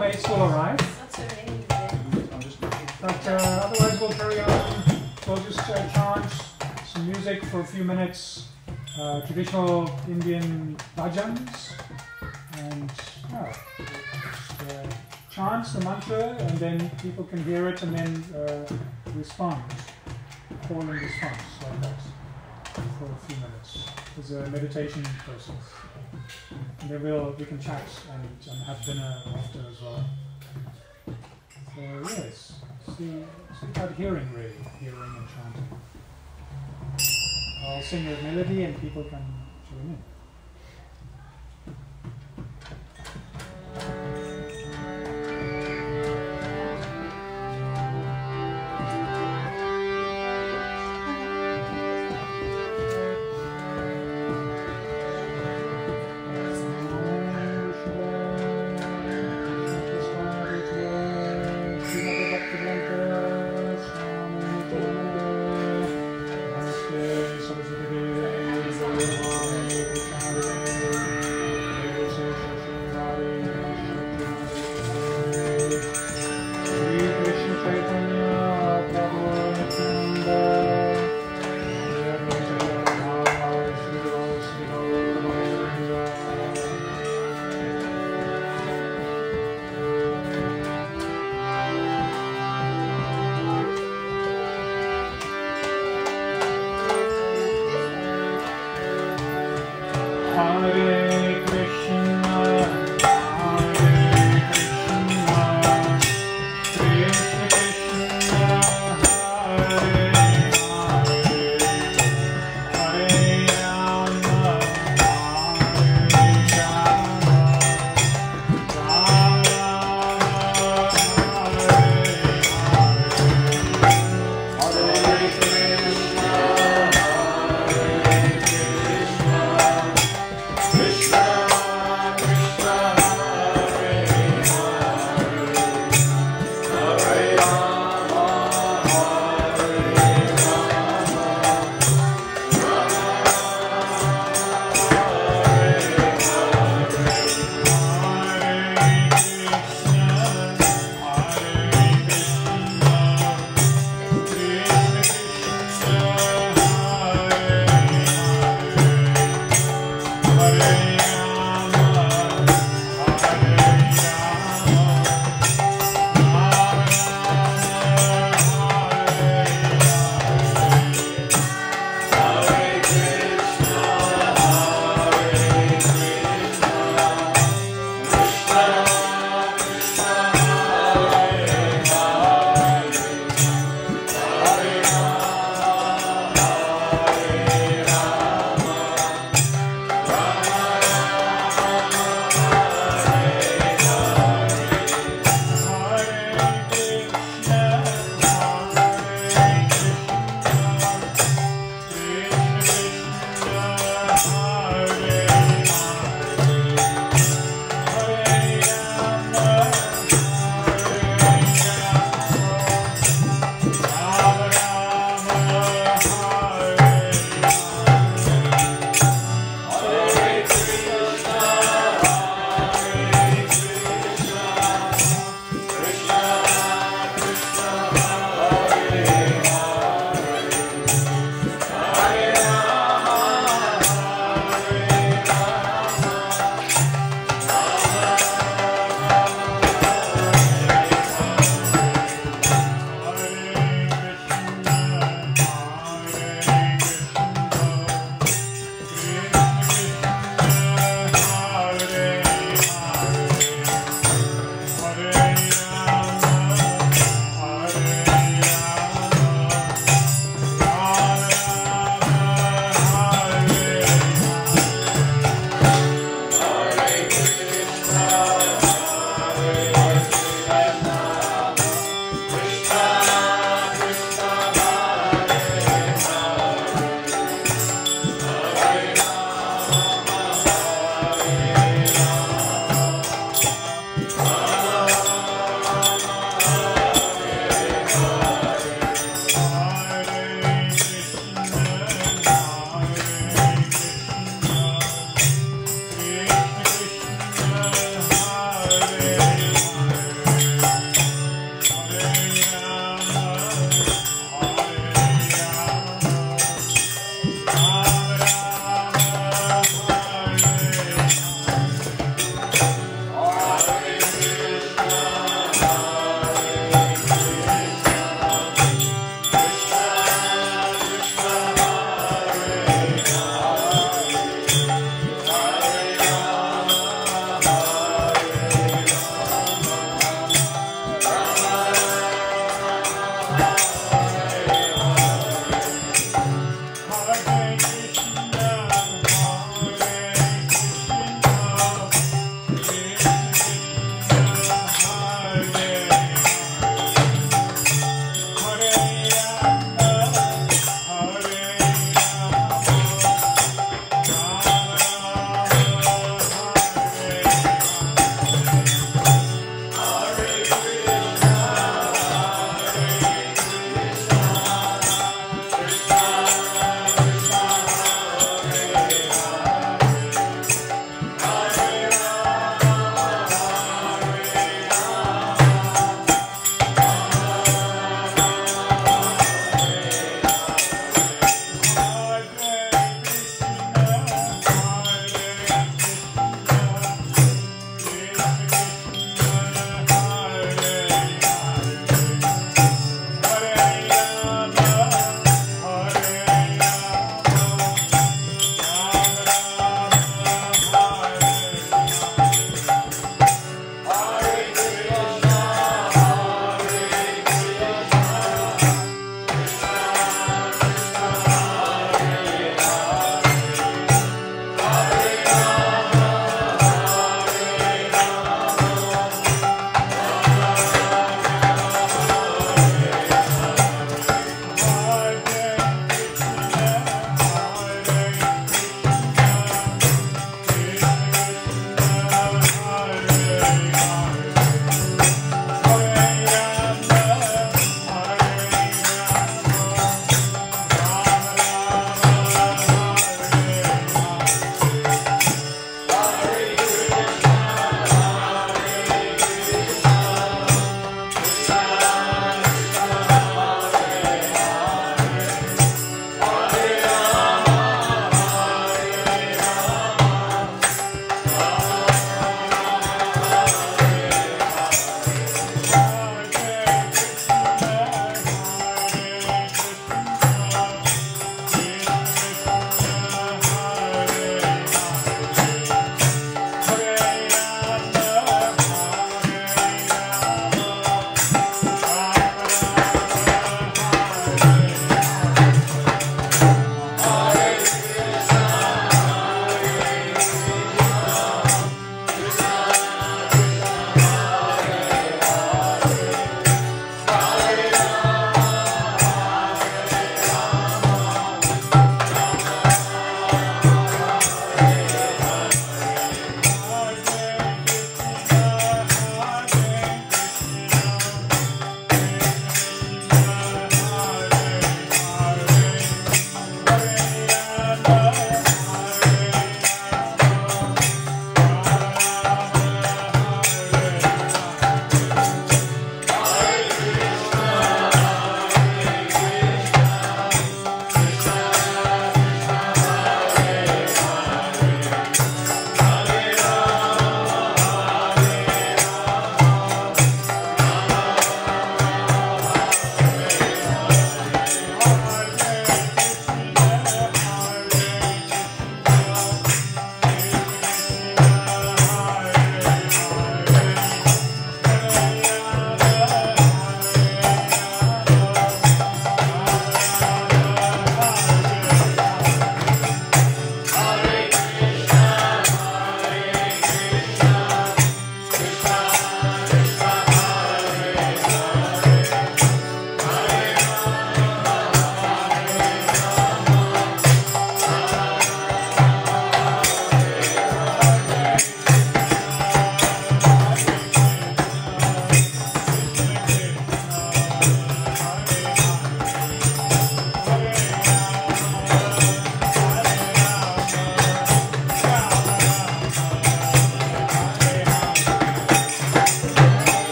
pace will arrive. But otherwise we'll carry on. We'll just chant some music for a few minutes. Traditional Indian bhajans. And chant the mantra, and then people can hear it and then respond. Call and response like that for a few minutes. It's a meditation process. And then we can chat and have dinner after as well. So yes, see about hearing really, hearing and chanting. I'll sing a melody and people can join in.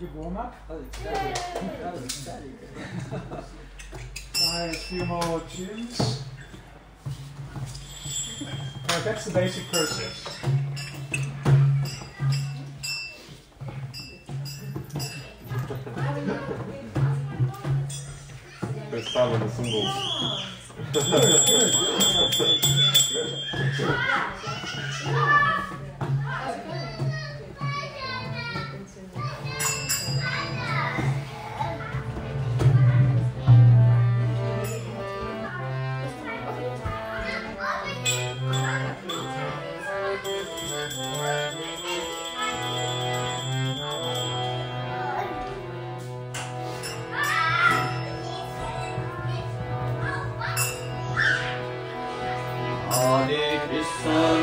good warm up. That was very good. Try a few more tunes. Alright, that's the basic process. First time on the cymbals. Hare Krishna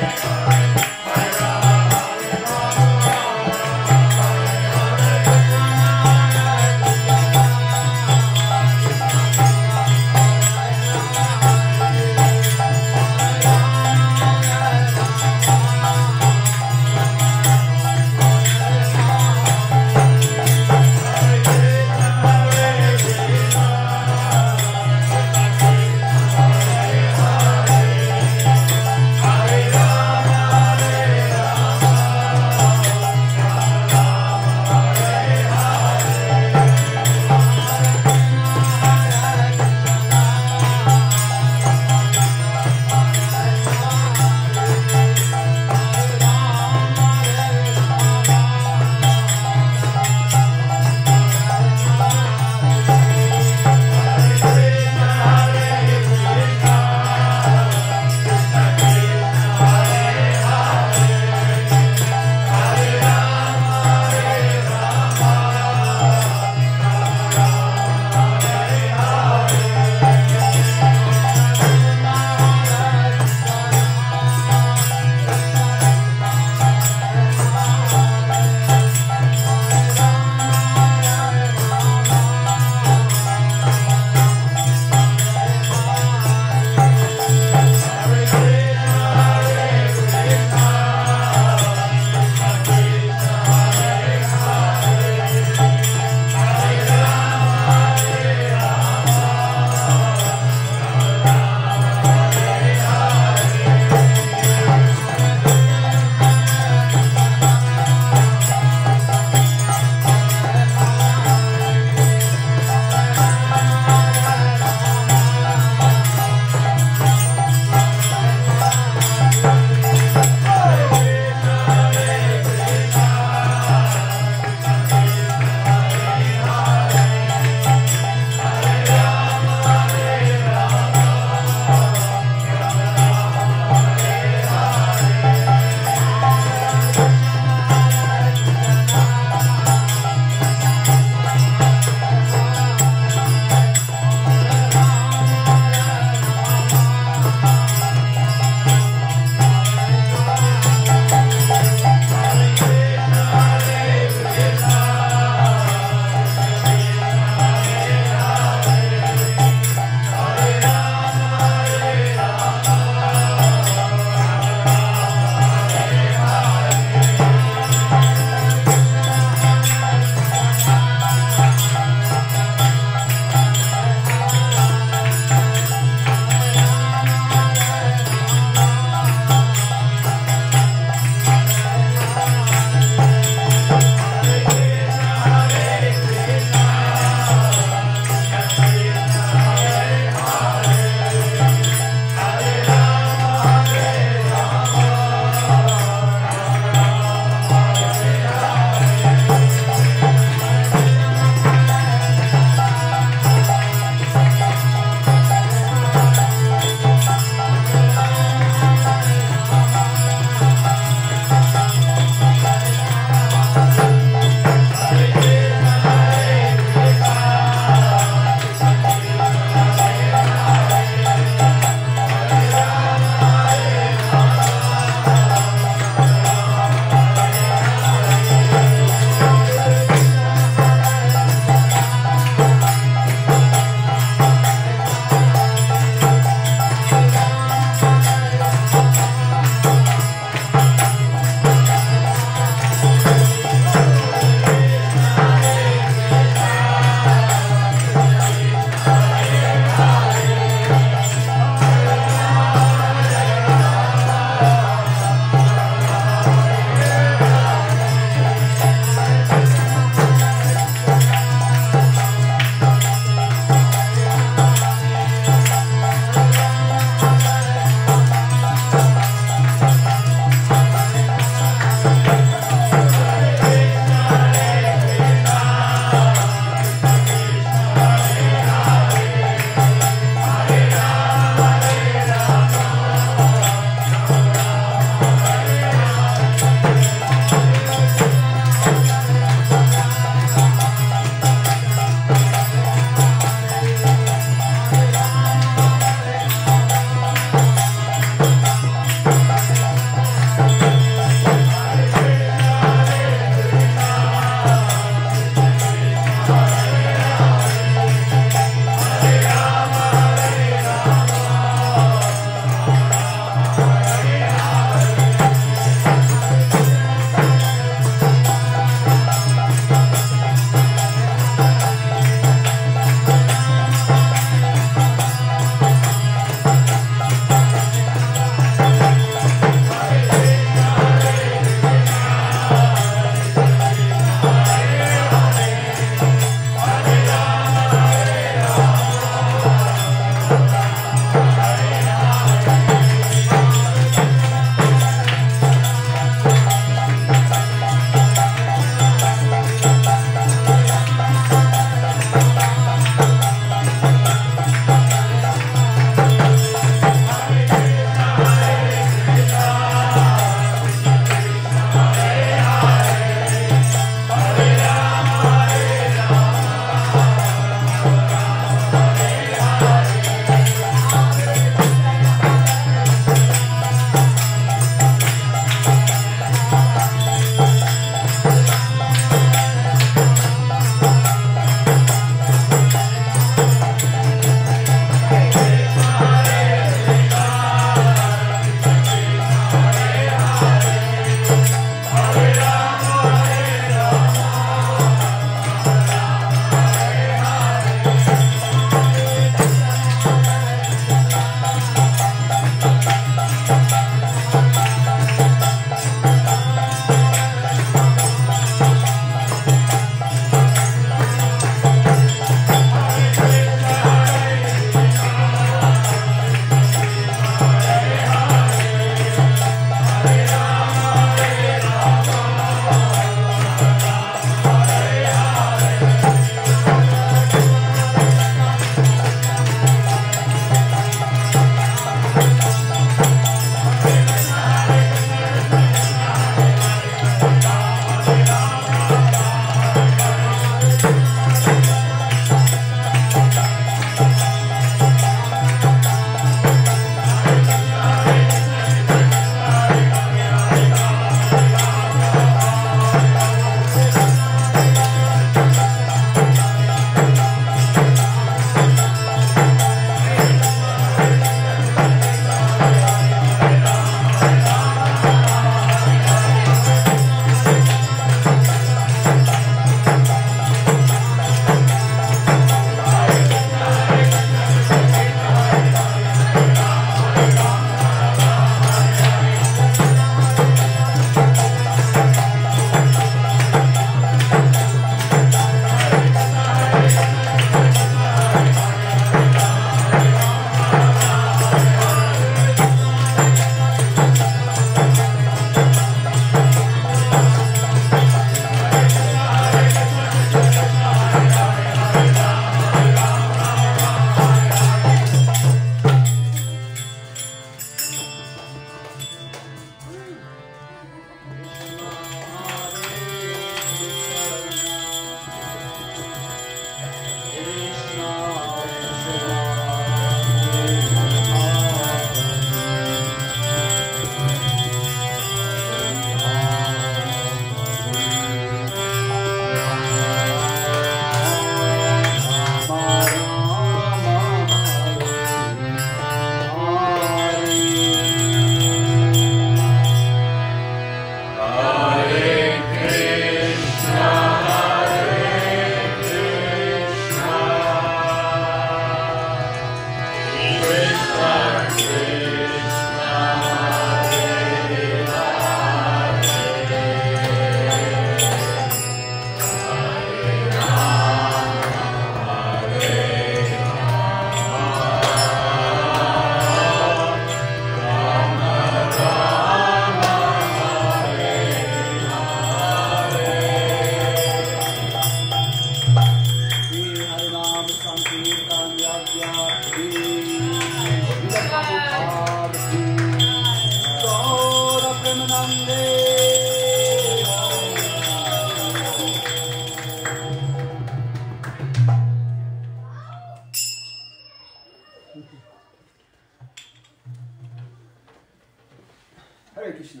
Hare Krishna.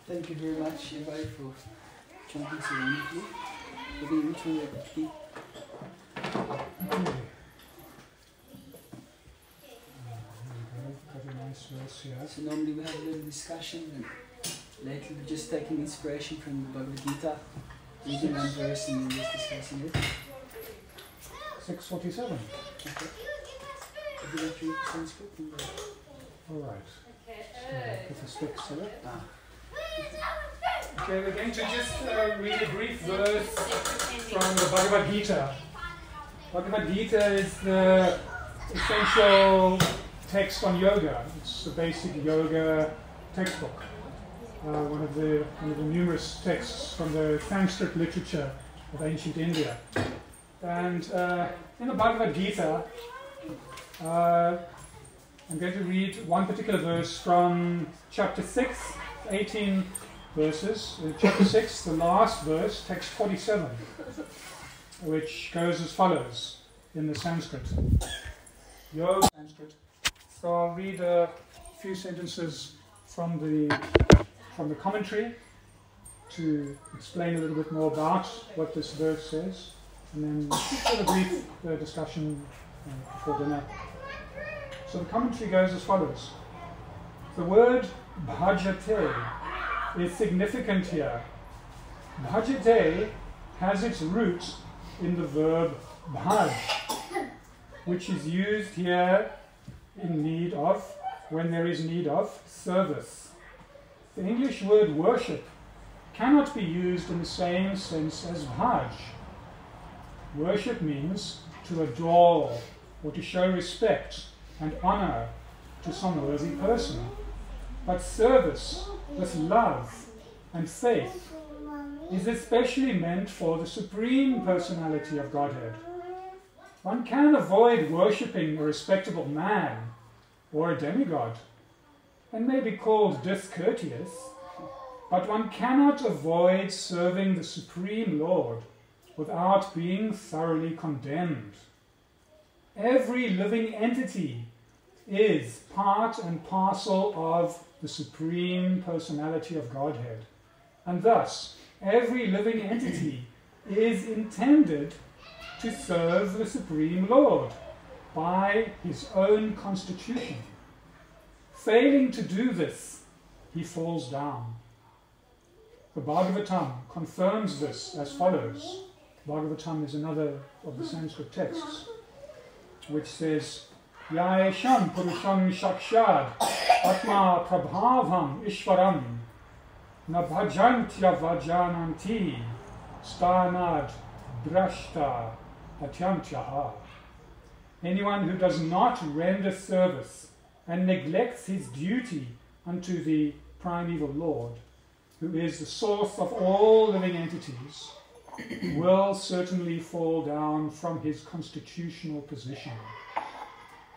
Thank you very much, everybody, for chanting so wonderfully. We're going to reach one of the key. So normally we have a little discussion, and lately we're just taking inspiration from the Bhagavad Gita, reading one verse and then just discussing it. 647. Okay. Would you like to read the Sanskrit? Alright. Put the sticks to it. Okay, we're going to just read a brief verse from the Bhagavad Gita. Bhagavad Gita is the essential text on yoga. It's the basic yoga textbook. One of the numerous texts from the Sanskrit literature of ancient India. And in the Bhagavad Gita, I'm going to read one particular verse from chapter 6, 18 verses. Chapter 6, the last verse, text 47, which goes as follows in the Sanskrit. Yoga Sanskrit. So I'll read a few sentences from the commentary to explain a little bit more about what this verse says, and then just a brief discussion before dinner. So the commentary goes as follows. The word bhajate is significant here. Bhajate has its root in the verb bhaj, which is used here when there is need of service. The English word worship cannot be used in the same sense as bhaj. Worship means to adore or to show respect and honor to some worthy person. But service with love and faith is especially meant for the Supreme Personality of Godhead. One can avoid worshipping a respectable man or a demigod, and may be called discourteous, but one cannot avoid serving the Supreme Lord without being thoroughly condemned. Every living entity is part and parcel of the Supreme Personality of Godhead, and thus every living entity is intended to serve the Supreme Lord by his own constitution. Failing to do this, he falls down. The Bhagavatam confirms this as follows. Bhagavatam is another of the Sanskrit texts, which says, Yaesham Purusham Shakshad Atma Prabhavam Ishwaram Na Bhajantya Vajananti Stanad Drashta Atyantyaha. Anyone who does not render service and neglects his duty unto the primeval Lord, who is the source of all living entities, will certainly fall down from his constitutional position.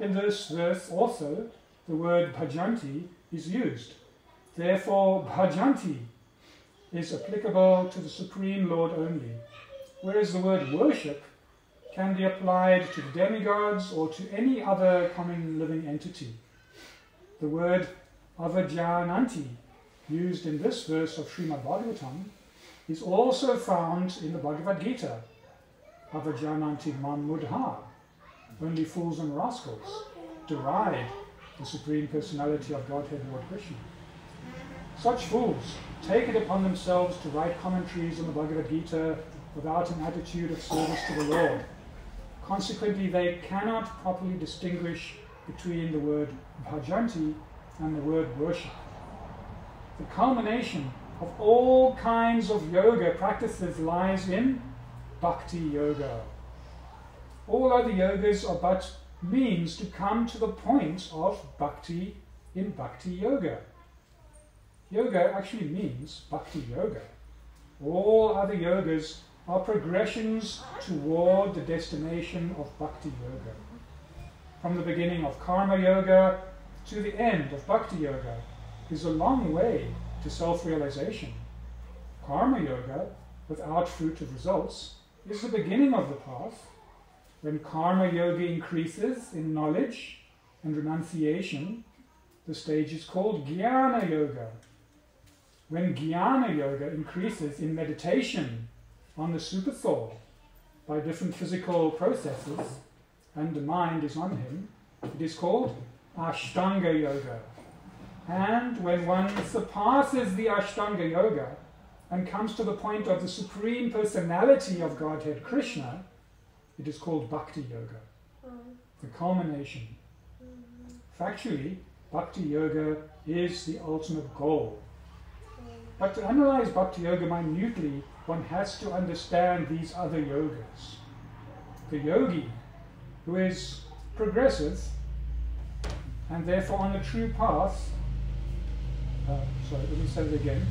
In this verse also, the word bhajanti is used. Therefore, bhajanti is applicable to the Supreme Lord only, whereas the word worship can be applied to the demigods or to any other common living entity. The word avajananti, used in this verse of Srimad Bhagavatam, is also found in the Bhagavad Gita. Avajananti mam mudha. Only fools and rascals deride the Supreme Personality of Godhead, Lord Krishna. Such fools take it upon themselves to write commentaries on the Bhagavad Gita without an attitude of service to the Lord. Consequently, they cannot properly distinguish between the word bhajanti and the word worship. The culmination of all kinds of yoga practices lies in bhakti yoga. All other yogas are but means to come to the point of bhakti in bhakti yoga. Yoga actually means bhakti yoga. All other yogas are progressions toward the destination of bhakti yoga. From the beginning of karma yoga to the end of bhakti yoga is a long way to self-realization. Karma yoga, without fruitive results, is the beginning of the path, when karma yoga increases in knowledge and renunciation, the stage is called jnana yoga. When jnana yoga increases in meditation on the super soul by different physical processes, and the mind is on him, it is called Ashtanga yoga. And when one surpasses the Ashtanga yoga and comes to the point of the Supreme Personality of Godhead Krishna, it is called Bhakti yoga, the culmination. Factually, Bhakti yoga is the ultimate goal. But to analyze Bhakti yoga minutely, one has to understand these other yogas. The yogi, who is progressive and therefore on the true path, let me say it again.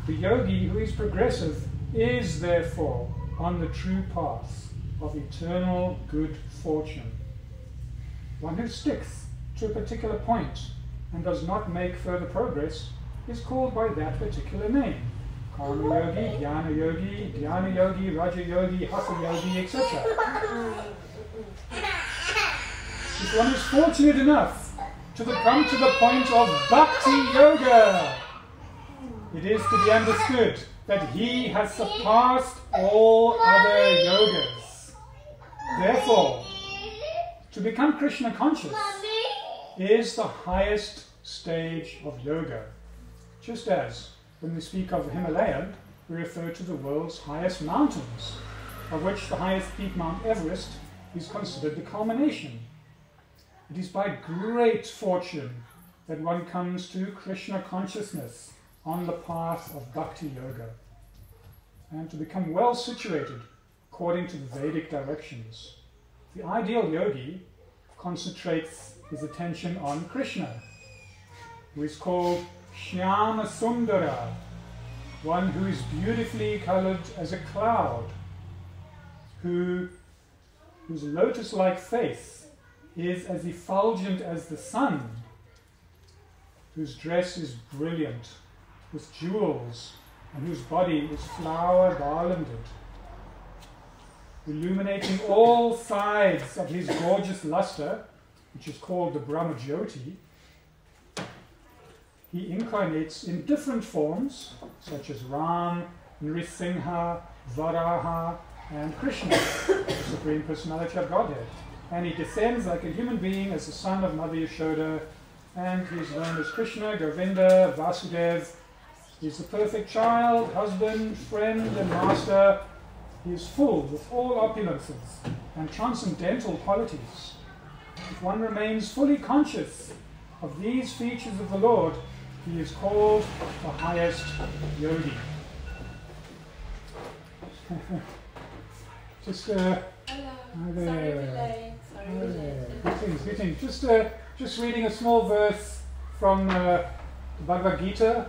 The yogi who is progressive is therefore on the true path of eternal good fortune. One who sticks to a particular point and does not make further progress is called by that particular name. Karma yogi, jnana yogi, dhyana yogi, raja yogi, hasa yogi, etc. If one is fortunate enough to come to the point of bhakti yoga, it is to be understood that he has surpassed all other yogas. Therefore, to become Krishna conscious is the highest stage of yoga. Just as when we speak of the Himalayan, we refer to the world's highest mountains, of which the highest peak, Mount Everest, is considered the culmination. It is by great fortune that one comes to Krishna consciousness on the path of Bhakti Yoga, and to become well situated according to the Vedic directions. The ideal yogi concentrates his attention on Krishna, who is called Shyama Sundara, one who is beautifully colored as a cloud, whose lotus-like face is as effulgent as the sun, whose dress is brilliant with jewels, and whose body is flower garlanded, illuminating all sides of his gorgeous luster, which is called the Brahma Jyoti. He incarnates in different forms, such as Ram, Nrisimha, Varaha, and Krishna, the Supreme Personality of Godhead. And he descends like a human being as the son of Mother Yashoda, and he is known as Krishna, Govinda, Vasudev. He is the perfect child, husband, friend, and master. He is full with all opulences and transcendental qualities. If one remains fully conscious of these features of the Lord, he is called the highest yogi. Just Hello. Sorry, Greetings. Just reading a small verse from the Bhagavad Gita,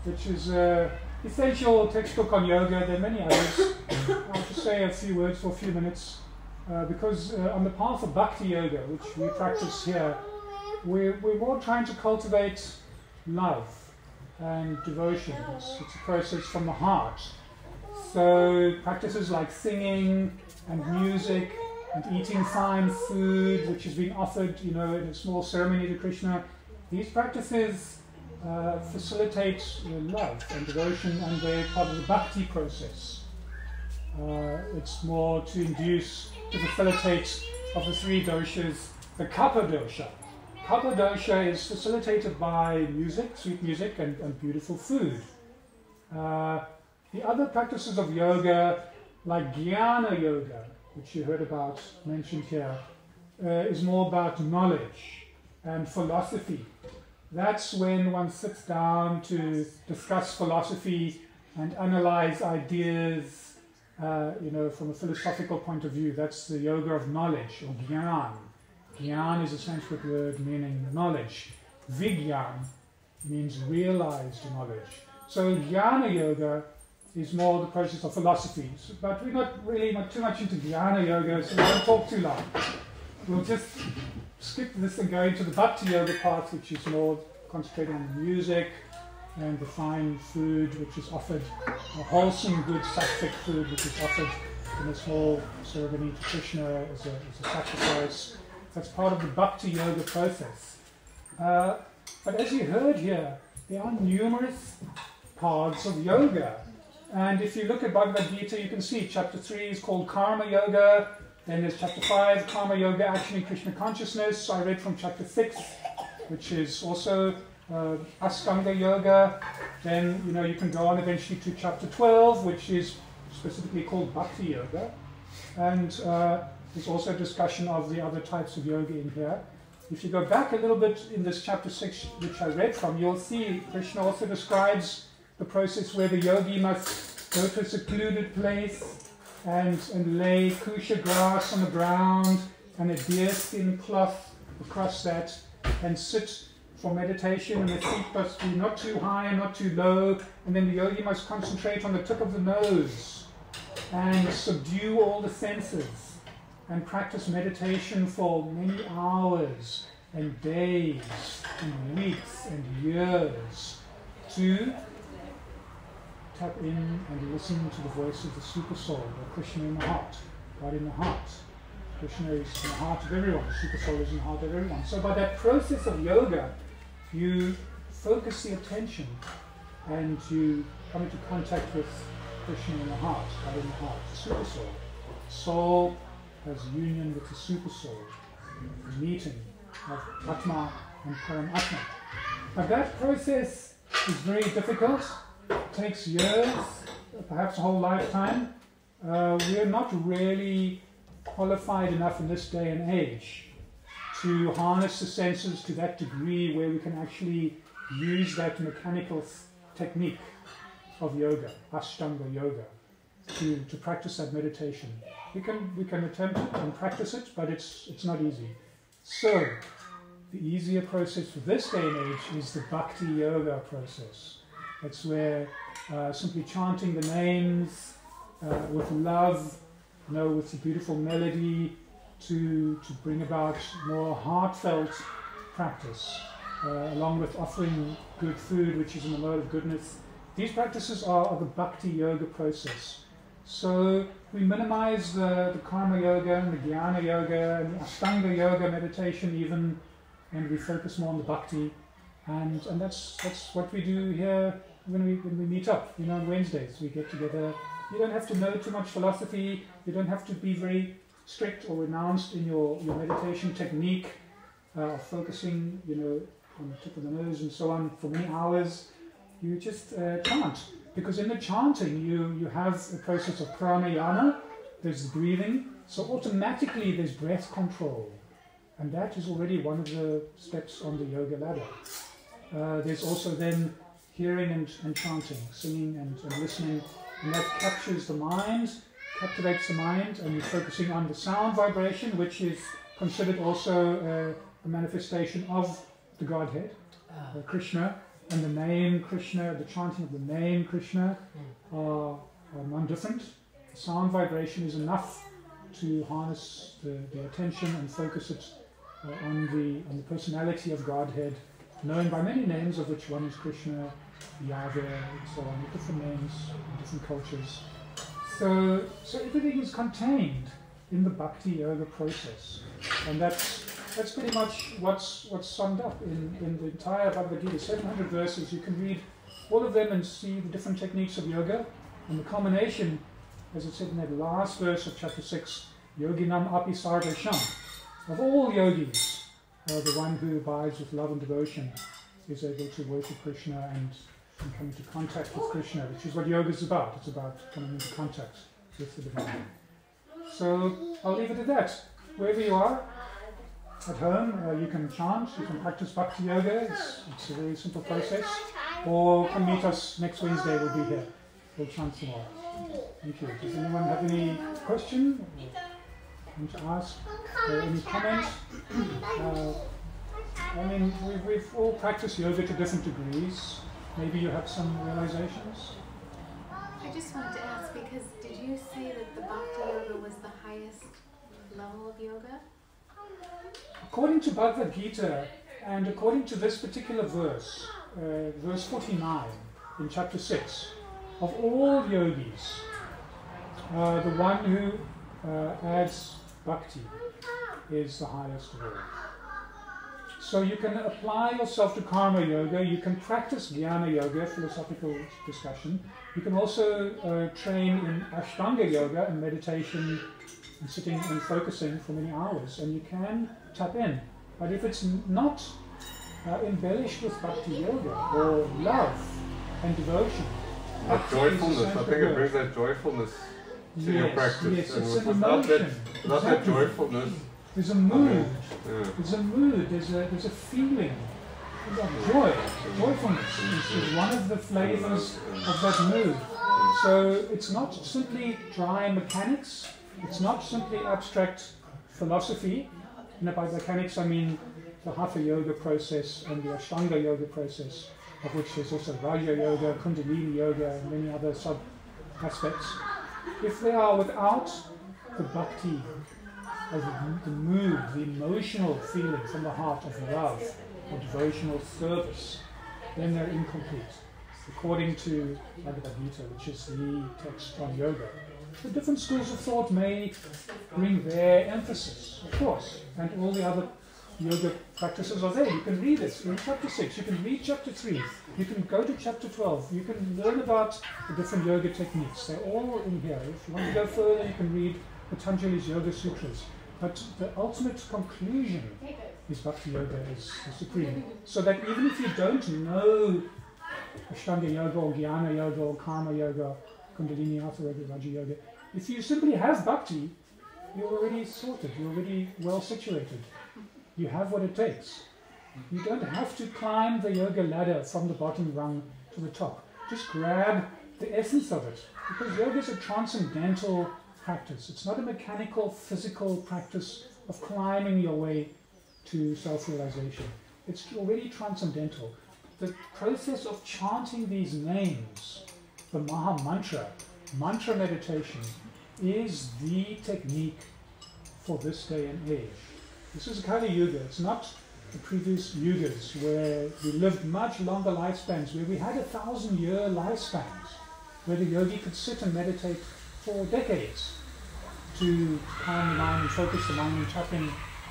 which is essential textbook on yoga. There are many others. I'll just say a few words for a few minutes, because on the path of Bhakti Yoga, which we practice here, we're more trying to cultivate love and devotion. It's a process from the heart. So practices like singing and music and eating fine food, which is being offered, in a small ceremony to Krishna, these practices facilitate love and devotion, and they're part of the bhakti process. It's more to facilitate of the three doshas, the kapha dosha. Kapha dosha is facilitated by music, sweet music, and beautiful food. The other practices of yoga, like jnana yoga, which you heard about mentioned here, is more about knowledge and philosophy. That's when one sits down to discuss philosophy and analyze ideas, from a philosophical point of view. That's the yoga of knowledge, or jnana. Jnana is a Sanskrit word meaning knowledge. Vigyan means realized knowledge. So jnana yoga is more the process of philosophy. But we're not too much into jnana yoga, so we won't talk too long. We'll just skip this and go into the bhakti yoga part, which is more concentrating on the music and the fine food which is offered, a wholesome, good sattvic food which is offered in a small ceremony to Krishna as a sacrifice. That's part of the bhakti yoga process. But as you heard here, there are numerous paths of yoga. And if you look at Bhagavad Gita, you can see chapter 3 is called Karma Yoga. Then there's chapter 5, Karma Yoga, Action in Krishna Consciousness. I read from chapter 6, which is also Ashtanga Yoga. Then, you can go on eventually to chapter 12, which is specifically called Bhakti Yoga. And there's also a discussion of the other types of yoga in here. If you go back a little bit in this chapter 6, which I read from, you'll see Krishna also describes the process where the yogi must go to a secluded place and lay kusha grass on the ground and a deerskin cloth across that and sit for meditation, and the feet must be not too high and not too low, and then the yogi must concentrate on the tip of the nose and subdue all the senses and practice meditation for many hours and days and weeks and years to tap in and listen to the voice of the super soul, or Krishna in the heart, God in the heart. Krishna is in the heart of everyone, the super soul is in the heart of everyone. So by that process of yoga, you focus the attention and you come into contact with Krishna in the heart, God in the heart, the super soul. Soul has union with the super soul, the meeting of Atma and Paramatma. But that process is very difficult. It takes years, perhaps a whole lifetime. We're not really qualified enough in this day and age to harness the senses to that degree where we can actually use that mechanical technique of yoga, Ashtanga yoga, to practice that meditation. We can attempt it and practice it, but it's not easy. So, the easier process for this day and age is the bhakti yoga process. That's where simply chanting the names with love, with a beautiful melody to bring about more heartfelt practice, along with offering good food, which is in the mode of goodness. These practices are the bhakti yoga process. So we minimize the karma yoga and the jnana yoga and the ashtanga yoga meditation even, and we focus more on the bhakti. And that's what we do here when we meet up. On Wednesdays we get together. You don't have to know too much philosophy. You don't have to be very strict or renounced in your meditation technique of focusing, on the tip of the nose and so on for many hours. You just chant. Because in the chanting, you have a process of pranayama, there's breathing, so automatically there's breath control. And that is already one of the steps on the yoga ladder. There's also then hearing and chanting, singing and listening, and that captures the mind, captivates the mind, and you're focusing on the sound vibration, which is considered also a manifestation of the Godhead, Krishna. And the name Krishna, the chanting of the name Krishna are non-different. The sound vibration is enough to harness the attention and focus it on the personality of Godhead, known by many names, of which one is Krishna, Yahweh, and so on, different names in different cultures. So everything is contained in the bhakti yoga process, and that's pretty much what's summed up in the entire Bhagavad Gita. 700 verses. You can read all of them and see the different techniques of yoga. And the culmination, as it said in that last verse of chapter 6, Yoginam api sarvesham. Of all yogis, the one who abides with love and devotion is able to worship Krishna and come into contact with Krishna, which is what yoga is about. It's about coming into contact with the divine. So I'll leave it at that. Wherever you are, at home, you can chant, you can practice bhakti yoga. It's a very simple process. Or come meet us next Wednesday, we'll be here. We'll chant some more. Thank you. Does anyone have any question? Want to ask? Any comments? We've all practiced yoga to different degrees. Maybe you have some realizations? I just wanted to ask, because did you say that the bhakti yoga was the highest level of yoga? According to Bhagavad Gita, and according to this particular verse, verse 49 in chapter 6, of all yogis, The one who adds bhakti is the highest of all. So you can apply yourself to karma yoga, you can practice jnana yoga, philosophical discussion. You can also train in ashtanga yoga and meditation and sitting and focusing for many hours, and you can tap in. But if it's not embellished with bhakti yoga or love and devotion, That joyfulness, I think it brings that joyfulness to your practice. Yes, and it's an without emotion. without that joyfulness, There's a mood. yeah. There's a mood. There's a feeling of joy. Joyfulness is one of the flavors of that mood. So it's not simply dry mechanics. It's not simply abstract philosophy. By mechanics, I mean the Hatha yoga process and the Ashtanga yoga process, of which there's also Raja yoga, Kundalini yoga, and many other sub aspects. If they are without the bhakti, of the mood, the emotional feeling from the heart of love or devotional service, then they're incomplete, according to Bhagavad Gita, which is the text on yoga. The different schools of thought may bring their emphasis, of course, and all the other yoga practices are there. You can read it in chapter 6, you can read chapter 3, you can go to chapter 12, you can learn about the different yoga techniques. They're all in here. If you want to go further, you can read Patanjali's Yoga Sutras. But the ultimate conclusion is Bhakti Yoga is supreme. So that even if you don't know Ashtanga Yoga or Jnana Yoga or Karma Yoga, Kundalini Hatha Yoga, Raja Yoga, if you simply have Bhakti, you're already sorted, you're already well situated. You have what it takes. You don't have to climb the yoga ladder from the bottom rung to the top. Just grab the essence of it. Because yoga is a transcendental practice. It's not a mechanical, physical practice of climbing your way to self-realization. It's already transcendental. The process of chanting these names, the Maha Mantra, mantra meditation, is the technique for this day and age. This is Kali Yuga. It's not the previous yugas where we lived much longer lifespans, where we had 1,000-year lifespans, where the yogi could sit and meditate for decades to calm the mind and focus the mind and tap in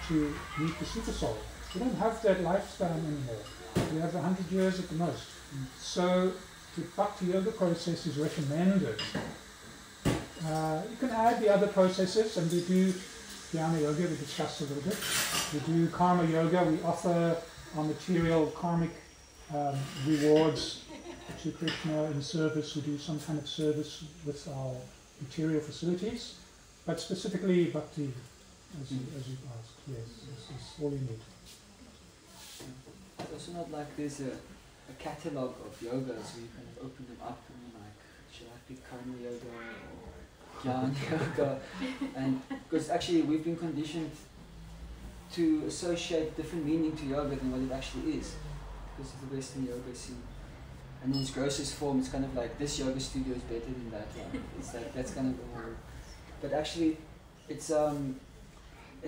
to meet the super soul. We don't have that lifespan anymore. We have 100 years at the most. So the Bhakti Yoga process is recommended. You can add the other processes, and we do Jnana Yoga, we discussed a little bit. We do Karma Yoga, we offer our material karmic rewards to Krishna in service. We do some kind of service with our material facilities, but specifically Bhakti, as you asked, yes, this is all you need. It's also not like there's a catalogue of yogas where you kind of open them up and like, should I pick Karma Yoga or Jnana Yoga? And because actually we've been conditioned to associate different meaning to yoga than what it actually is, because of the Western yoga scene. And in its grossest form, it's kind of like this yoga studio is better than that one. It's like that's kind of the whole. But actually, it's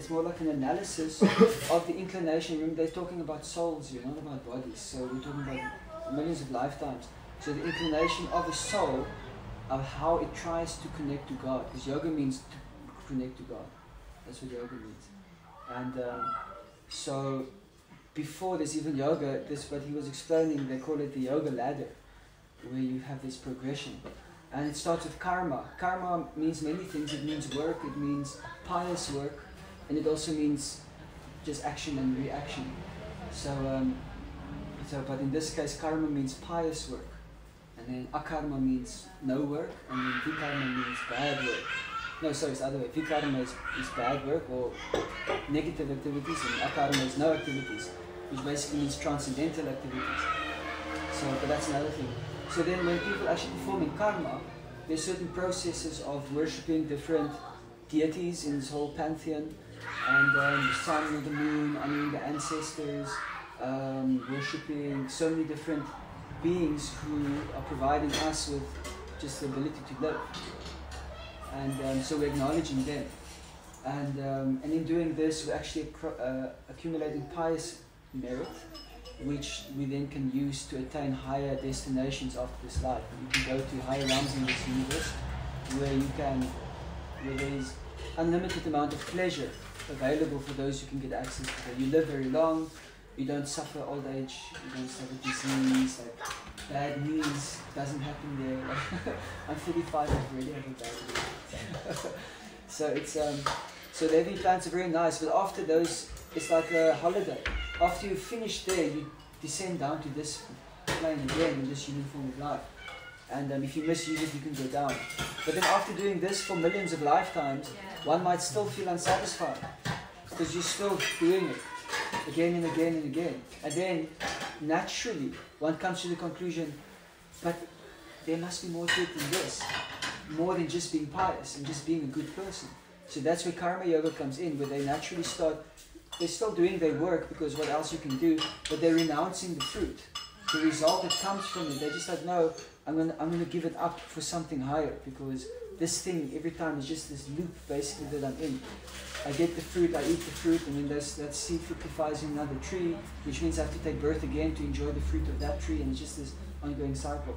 more like an analysis of the inclination. Remember, they're talking about souls here, not about bodies. So we're talking about millions of lifetimes. So the inclination of the soul, of how it tries to connect to God. Because yoga means to connect to God. That's what yoga means. And so before there's even yoga, this what he was explaining, they call it the yoga ladder, where you have this progression. And it starts with karma. Karma means many things. It means work, it means pious work, and it also means just action and reaction. So, but in this case, karma means pious work. And then akarma means no work, and then vikarma means bad work. No, sorry, it's the other way. Vikarma is bad work or negative activities, and akarma is no activities, which basically means transcendental activities. So, but that's another thing. So then when people actually perform in karma, there's certain processes of worshipping different deities in this whole pantheon, and the sun and the moon, honoring the ancestors, worshipping so many different beings who are providing us with just the ability to live. And so we're acknowledging them. And in doing this, we're actually accumulating pious merit, which we then can use to attain higher destinations after this life. You can go to higher realms in this universe, where you can where there is unlimited amount of pleasure available for those who can get access to it. You live very long, you don't suffer old age, you don't suffer disease, like bad news doesn't happen there. I'm 35, I've already had a bad news. So it's so the heavenly planets are very nice, but after those it's like a holiday. After you finish there, you descend down to this plane again in this human form of life. And if you misuse it, you can go down. But then after doing this for millions of lifetimes, one might still feel unsatisfied because you're still doing it again and again and again. And then naturally one comes to the conclusion, but there must be more to it than this, more than just being pious and just being a good person. So that's where karma yoga comes in, where they naturally start, they're still doing their work because what else you can do, but they're renouncing the fruit. The result that comes from it, they're just like, no, I'm gonna give it up for something higher, because this thing every time is just this loop basically that I'm in. I get the fruit, I eat the fruit, and then that seed fructifies in another tree, which means I have to take birth again to enjoy the fruit of that tree, and it's just this ongoing cycle.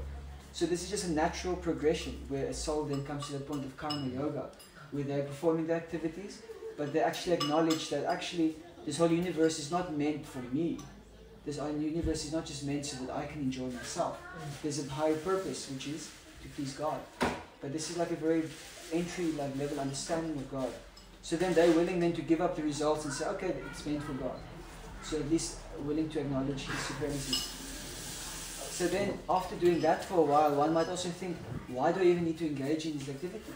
So this is just a natural progression where a soul then comes to that point of karma yoga, where they're performing the activities, but they actually acknowledge that actually this whole universe is not meant for me. This universe is not just meant so that I can enjoy myself. There's a higher purpose, which is to please God. But this is like a very entry level understanding of God. So then they're willing then to give up the results and say, okay, it's meant for God. So at least willing to acknowledge His supremacy. So then after doing that for a while, one might also think, why do I even need to engage in these activities?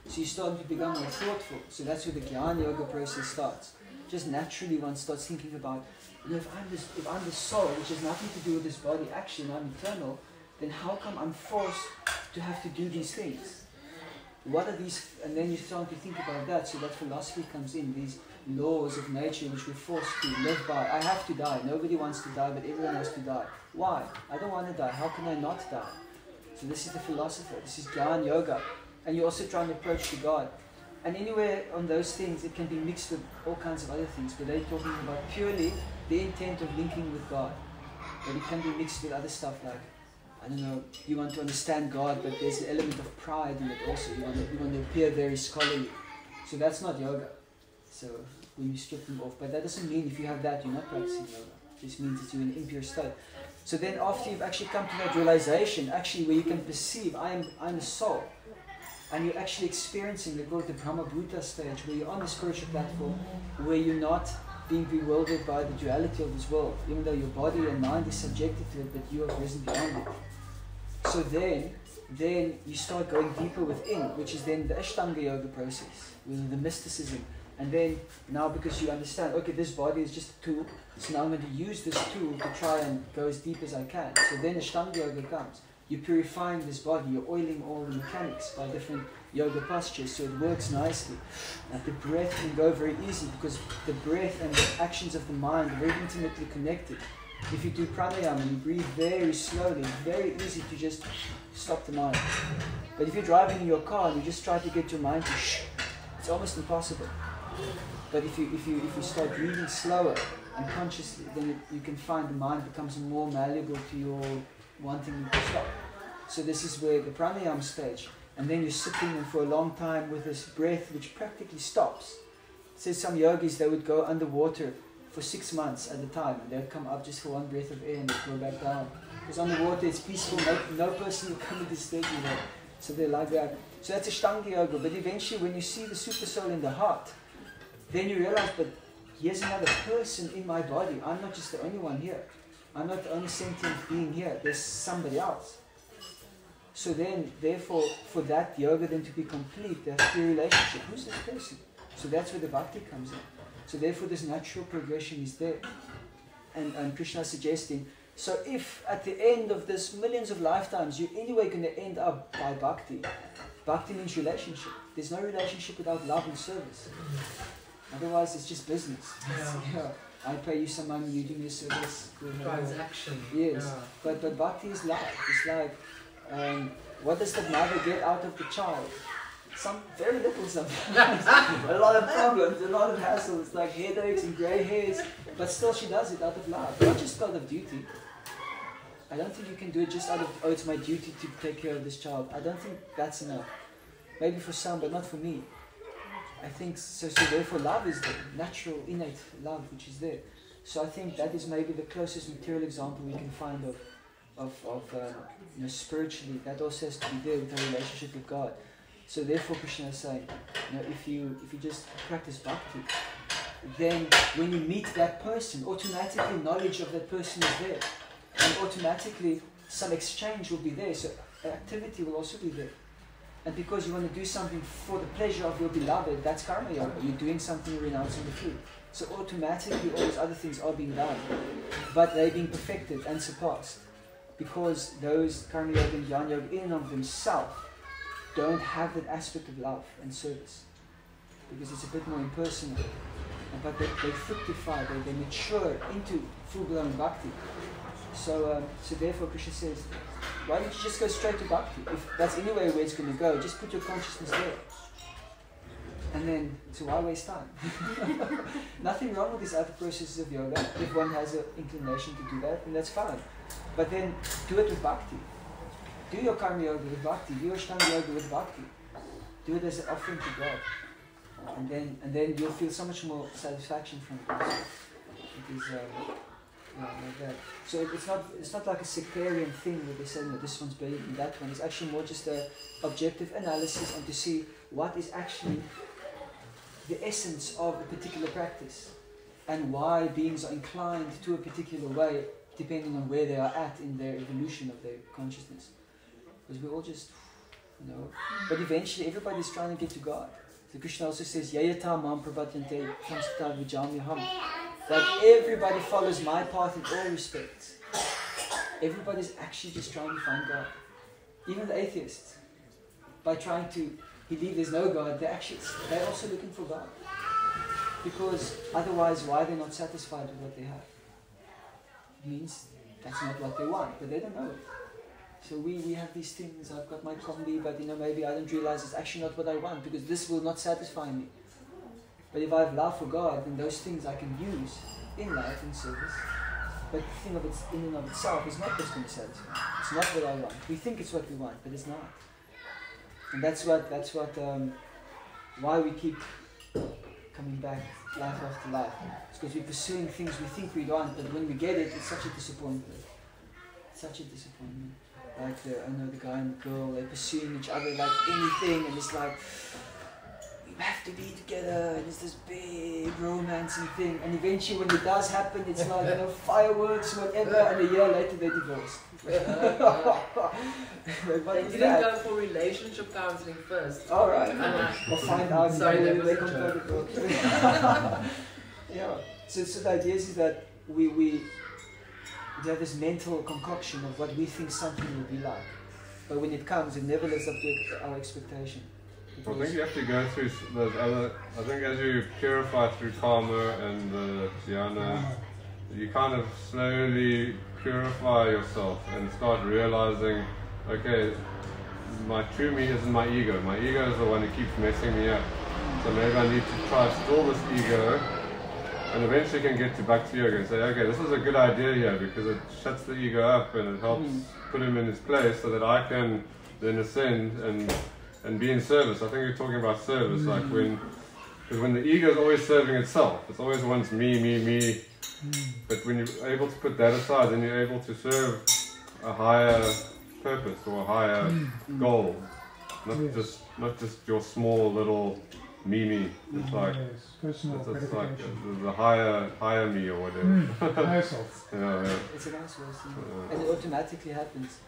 So you start to become more thoughtful. So that's where the Jnana Yoga process starts. Just naturally one starts thinking about, if I'm the soul, which has nothing to do with this body, actually, and I'm eternal, then how come I'm forced to have to do these things? What are these? And then you start to think about that, so that philosophy comes in, these laws of nature which we're forced to live by. I have to die. Nobody wants to die, but everyone has to die. Why? I don't want to die. How can I not die? So this is the philosopher. This is Jnana Yoga. And you're also trying to approach to God. And anywhere on those things, it can be mixed with all kinds of other things, but they're talking about purely the intent of linking with God. But it can be mixed with other stuff like, I don't know, you want to understand God, but there's an element of pride in it also. You want to appear very scholarly. So that's not yoga. So when you strip them off. But that doesn't mean if you have that, you're not practicing yoga. It just means that you're in an impure state. So then after you've actually come to that realization, actually where you can perceive, I'm a soul. And you're actually experiencing, they call it the Brahma Bhuta stage, where you're on the spiritual platform, where you're not being bewildered by the duality of this world, even though your body and mind is subjected to it, but you are present beyond it. So then you start going deeper within, which is then the Ashtanga Yoga process, with the mysticism. And then now because you understand, okay, this body is just a tool, so now I'm going to use this tool to try and go as deep as I can. So then Ashtanga Yoga comes. You're purifying this body, you're oiling all the mechanics by different yoga postures, so it works nicely. The breath can go very easy because the breath and the actions of the mind are very intimately connected. If you do pranayama and you breathe very slowly, it's very easy to just stop the mind. But if you're driving in your car and you just try to get your mind to shh, it's almost impossible. But if you start breathing slower and consciously, then you can find the mind becomes more malleable to your wanting to stop. So this is where the pranayama stage, and then you're sitting for a long time with this breath which practically stops. So some yogis, they would go underwater for 6 months at a time, and they'd come up just for one breath of air and they'd go back down. Because underwater it's peaceful, no person will come and disturb you there. So they're like that. So that's Ashtanga Yoga. But eventually when you see the super soul in the heart, then you realize, but here's another person in my body. I'm not just the only one here. I'm not the only sentient being here. There's somebody else. So then, therefore, for that yoga then to be complete, there has to be a relationship. Who's this person? So that's where the bhakti comes in. So therefore, this natural progression is there. And Krishna is suggesting, so if at the end of this millions of lifetimes, you're anyway going to end up by bhakti. Bhakti means relationship. There's no relationship without love and service. Otherwise, it's just business. Yeah. I pay you some money, you do me a service. Transaction. Yes. Yeah. But bhakti is love. It's like, what does the mother get out of the child? Very little sometimes. A lot of problems, a lot of hassle. It's like headaches and grey hairs. But still she does it out of love. Not just out of duty. I don't think you can do it just out of, oh, it's my duty to take care of this child. I don't think that's enough. Maybe for some, but not for me. I think so. So therefore, love is the natural, innate love which is there. So I think that is maybe the closest material example we can find of spiritually. That also has to be there with our relationship with God. So therefore, Krishna is saying, if you just practice bhakti, then when you meet that person, automatically knowledge of that person is there, and automatically some exchange will be there. So activity will also be there. And because you want to do something for the pleasure of your beloved, that's karma yoga. You're doing something, you're renouncing the food. So automatically all those other things are being done, but they're being perfected and surpassed. Because those karma yoga and jnana yoga in and of themselves don't have that aspect of love and service. Because it's a bit more impersonal. But they fructify, they mature into full-blown bhakti. So therefore Krishna says, why don't you just go straight to bhakti? If that's anywhere where it's going to go, just put your consciousness there. And then, so why waste time? Nothing wrong with these other processes of yoga. If one has an inclination to do that, then that's fine. But then, do it with bhakti. Do your karma yoga with bhakti. Do your ashtanga yoga with bhakti. Do it as an offering to God. And then you'll feel so much more satisfaction from it. It is like that. So it's not like a sectarian thing where they say, no, this one's better than that one. It's actually more just an objective analysis and to see what is actually the essence of a particular practice and why beings are inclined to a particular way depending on where they are at in their evolution of their consciousness. Because we all just, but eventually everybody's trying to get to God. So Krishna also says, Yayata mam prabhatyante tamsata vijamyaham. That everybody follows my path in all respects. Everybody's actually just trying to find God. Even the atheists, by trying to believe there's no God, they're also looking for God. Because otherwise, why are they not satisfied with what they have? It means that's not what they want, but they don't know it. So we have these things, I've got my combi, but maybe I don't realize it's actually not what I want, because this will not satisfy me. But if I have love for God, then those things I can use in life, in service. But the thing of it in and of itself is not what's going to satisfy. It's not what I want. We think it's what we want, but it's not. And that's why we keep coming back life after life. It's because we're pursuing things we think we want, but when we get it, it's such a disappointment. Such a disappointment. Like the guy and the girl, they're pursuing each other like anything, and it's like, we have to be together, and it's this big romancing thing, and eventually when it does happen, it's like fireworks, whatever, and a year later they divorce. They didn't go for relationship counseling first. Alright, or find out they compatible. Yeah. So the idea is that we have this mental concoction of what we think something will be like, but when it comes, it never lives up to our expectation. I think you have to go through those other. I think as you purify through karma and the dhyana, you kind of slowly purify yourself and start realizing, okay, my true me isn't my ego. My ego is the one who keeps messing me up. So maybe I need to try to still this ego, and eventually can get to bhakti yoga and say, okay, this is a good idea here because it shuts the ego up and it helps put him in his place so that I can then ascend and be in service. I think we're talking about service, like because when the ego is always serving itself, it's always wants me. But when you're able to put that aside, then you're able to serve a higher purpose or a higher goal, not just your small little me. It's like it's like the higher me or whatever. Higher self. Yeah. It's a nice way, and it automatically happens.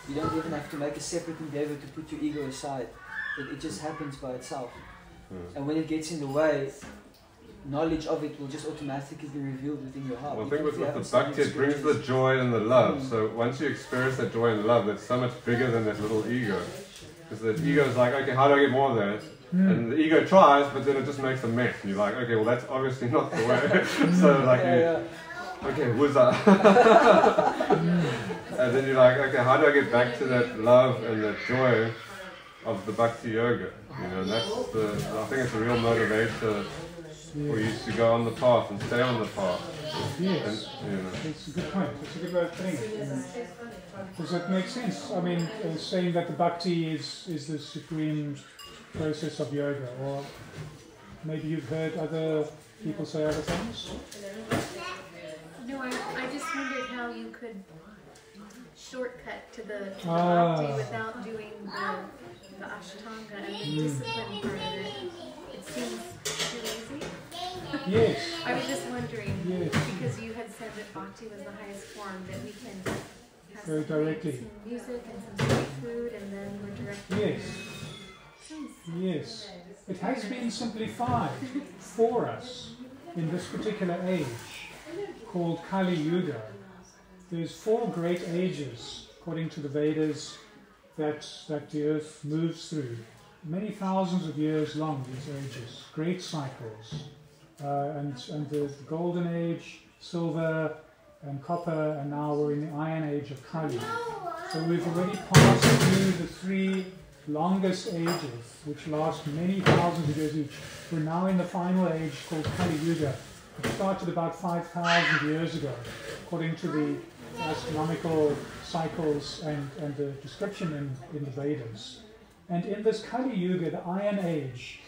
You don't even have to make a separate endeavor to put your ego aside. It just happens by itself. And when it gets in the way, knowledge of it will just automatically be revealed within your heart. Well, I think with the bhakti, it brings the joy and the love. So once you experience that joy and love, that's so much bigger than that little ego. Because the ego is like, okay, how do I get more of that? And the ego tries, but then it just makes a mess. And you're like, okay, well that's obviously not the way. So like, okay, what's that? And then you're like, okay, how do I get back to that love and that joy of the bhakti yoga? And that's I think it's a real motivator for you to go on the path and stay on the path. Yes, it's a good point. It's a good way of putting it. Does that make sense? I mean, saying that the bhakti is the supreme process of yoga, or maybe you've heard other people say other things. No, I just wondered how you could shortcut to the bhakti without doing the ashtanga and the discipline part of it. It seems too easy. Yes. I was just wondering, Yes. because you had said that bhakti was the highest form, that we can have Very directly. some music and some street food, and then we're directly. Yes. Yes. It has been simplified for us in this particular age called Kali Yuga. There's 4 great ages, according to the Vedas, that the earth moves through. Many thousands of years long, these ages. Great cycles. And the golden age, silver and copper, and now we're in the iron age of Kali. So we've already passed through the 3 longest ages, which last many thousands of years each. We're now in the final age called Kali Yuga. It started about 5,000 years ago, according to the astronomical cycles and the description in the Vedas. And in this Kali Yuga, the Iron Age,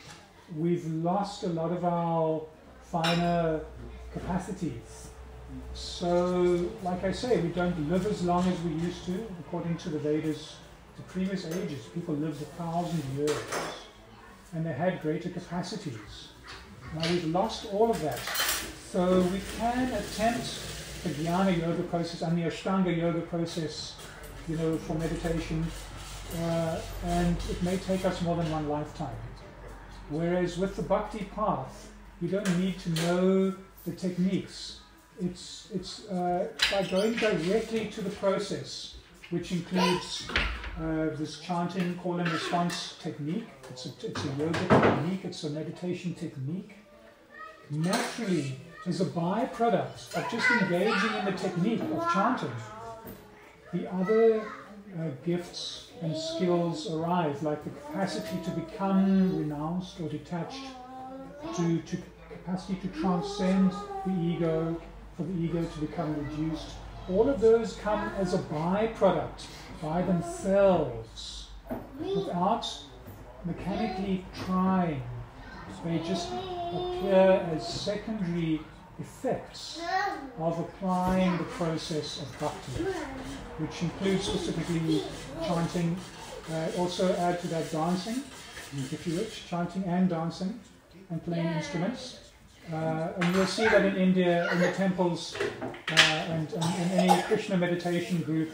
we've lost a lot of our finer capacities. So, like I say, we don't live as long as we used to. According to the Vedas, the previous ages, people lived 1,000 years, and they had greater capacities. Now we've lost all of that. So we can attempt the Jnana Yoga process and the Ashtanga Yoga process, for meditation, and it may take us more than one lifetime. Whereas with the Bhakti path, you don't need to know the techniques. It's by going directly to the process, which includes this chanting, call and response technique. It's a yoga technique, it's a meditation technique. Naturally, as a byproduct of just engaging in the technique of chanting, the other gifts and skills arise, like the capacity to become renounced or detached, to capacity to transcend the ego, for the ego to become reduced. All of those come as a byproduct by themselves, without mechanically trying. They just appear as secondary effects of applying the process of bhakti, which includes specifically chanting. Also add to that dancing, if you wish, chanting and dancing, and playing instruments. And you'll see that in India, in the temples, and in any Krishna meditation group,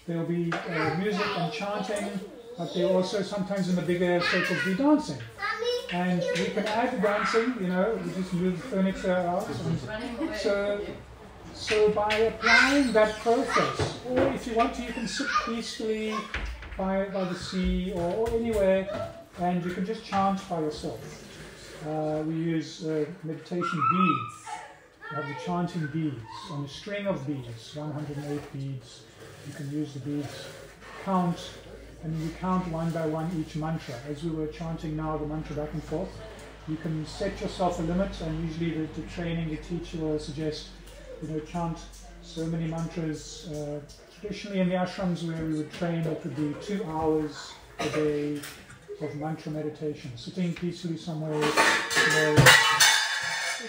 there will be music and chanting, but there will also sometimes in the bigger circles be dancing. And we can add the dancing, we just move the furniture out. So by applying that process, or if you want to, you can sit peacefully by the sea or anywhere, and you can just chant by yourself. We use meditation beads. We have the chanting beads on a string of beads, 108 beads. You can use the beads, count, and you count one by one each mantra. As we were chanting now the mantra back and forth, you can set yourself a limit, and usually the training, the teacher will suggest, chant so many mantras. Traditionally in the ashrams where we would train, it would be 2 hours a day of mantra meditation, sitting peacefully somewhere, in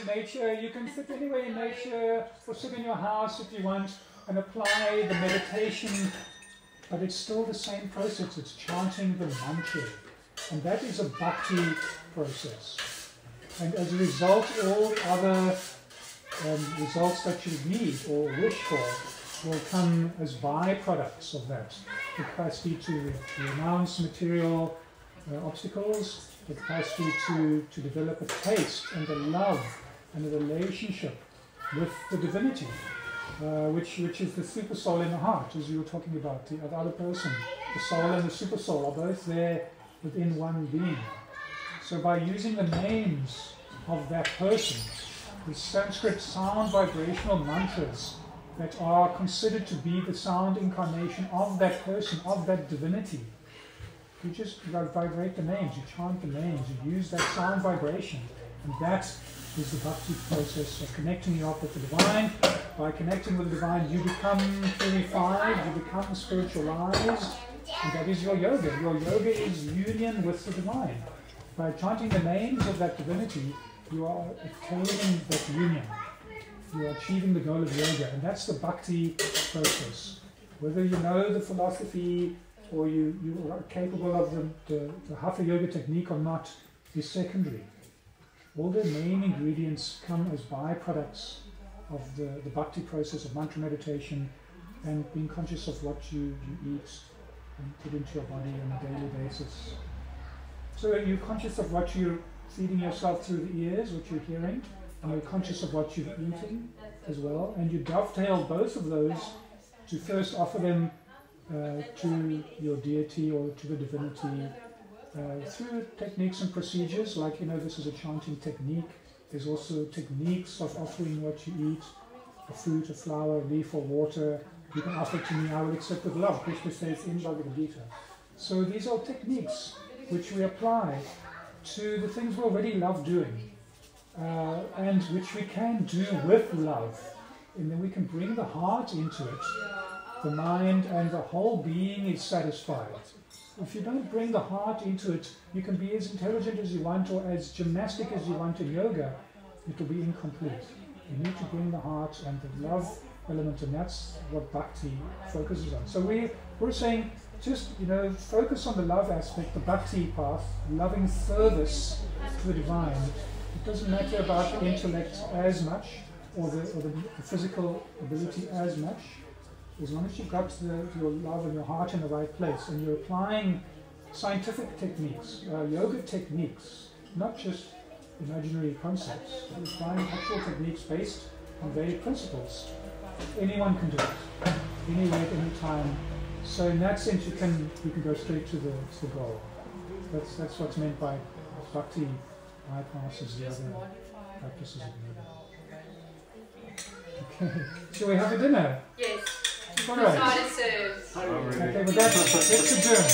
nature. You can sit anywhere in nature, or sit in your house if you want, and apply the meditation. But it's still the same process. It's chanting the mantra, and that is a bhakti process. And as a result, all the other results that you need or wish for will come as byproducts of that. The capacity to renounce material obstacles, the capacity to develop a taste and a love and a relationship with the divinity, which is the super soul in the heart, as you were talking about, the other person. The soul and the super soul are both there within one being. So by using the names of that person, the Sanskrit sound vibrational mantras that are considered to be the sound incarnation of that person, of that divinity, you just vibrate the names, you chant the names, you use that sound vibration, and that is the bhakti process of connecting you up with the divine. By connecting with the divine, you become purified, you become spiritualized, and that is your yoga. Your yoga is union with the divine. by chanting the names of that divinity, you are attaining that union. You are achieving the goal of yoga, and that's the bhakti process. Whether you know the philosophy or you are capable of the hatha yoga technique or not is secondary. All the main ingredients come as byproducts of the bhakti process of mantra meditation and being conscious of what you eat and put into your body on a daily basis. So you're conscious of what you're feeding yourself through the ears, what you're hearing, and you're conscious of what you're eating as well, and you dovetail both of those to first offer them to your deity or to the divinity through techniques and procedures, like, this is a chanting technique. There's also techniques of offering what you eat, a fruit, a flower, a leaf, or water. You can offer to me, I will accept with love. Krishna says in Bhagavad Gita. So these are techniques which we apply to the things we already love doing, and which we can do with love. And then we can bring the heart into it. The mind and the whole being is satisfied. If you don't bring the heart into it, you can be as intelligent as you want or as gymnastic as you want in yoga. It will be incomplete. You need to bring the heart and the love element, and that's what bhakti focuses on. So we're saying just, focus on the love aspect, the bhakti path, loving service to the divine. It doesn't matter about the intellect as much or the physical ability as much. As long as you've got your love and your heart in the right place, and you're applying scientific techniques, yoga techniques, not just imaginary concepts, you're applying actual techniques based on Vedic principles. Anyone can do it, anywhere, at any time. So in that sense, you can go straight to the goal. That's what's meant by bhakti bypasses the other practices of yoga. Okay, shall we have a dinner? Yes. All right. Side is served. Okay, with that, let's adjourn.